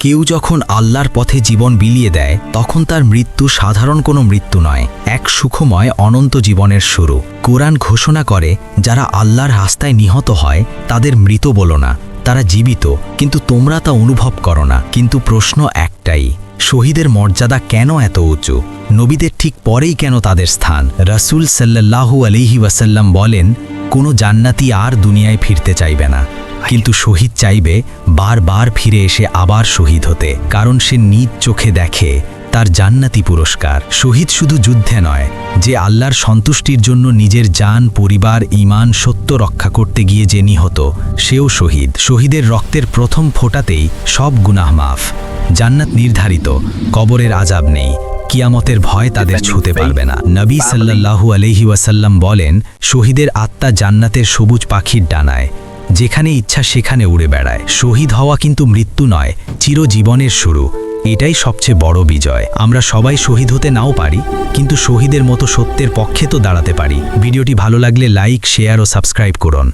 কেউ যখন আল্লাহর পথে জীবন বিলিয়ে দেয় তখন তার মৃত্যু সাধারণ কোনো মৃত্যু নয়, এক সুখময় অনন্ত জীবনের শুরু। কোরআন ঘোষণা করে, যারা আল্লাহর রাস্তায় নিহত হয় তাদের মৃত বলো না, তারা জীবিত, কিন্তু তোমরা তা অনুভব করো না। কিন্তু প্রশ্ন একটাই, শহীদের মর্যাদা কেন এত উঁচু? নবীদের ঠিক পরেই কেন তাদের স্থান? রাসূল সাল্লাল্লাহু আলাইহি ওয়াসাল্লাম বলেন, কোনো জান্নাতি আর দুনিয়ায় ফিরতে চাইবে না, কিন্তু শহীদ চাইবে বারবার ফিরে এসে আবার শহীদ হতে, কারণ সে নিজ চোখে দেখে তার জান্নাতি পুরস্কার। শহীদ শুধু যুদ্ধে নয়, যে আল্লাহর সন্তুষ্টির জন্য নিজের জান, পরিবার, ঈমান, সত্য রক্ষা করতে গিয়ে যে নিহত, সেও শহীদ। শহীদের রক্তের প্রথম ফোঁটাতেই সব গুনাহ মাফ, জান্নাত নির্ধারিত, কবরের আযাব নেই, কিয়ামতের ভয় তাদের ছুঁতে পারবে না। নবী সাল্লাল্লাহু আলাইহি ওয়াসাল্লাম বলেন, শহীদের আত্মা জান্নাতের সবুজ পাখির ডানায়, যেখানে ইচ্ছা সেখানে উড়ে বেড়ায়। শহীদ হওয়া কিন্তু মৃত্যু নয়, চিরজীবনের শুরু। এটাই সবচেয়ে বড় বিজয়। আমরা সবাই শহীদ হতে নাও পারি, কিন্তু শহীদের মতো সত্যের পক্ষে তো দাঁড়াতে পারি। ভিডিওটি ভালো লাগলে লাইক, শেয়ার ও সাবস্ক্রাইব করুন।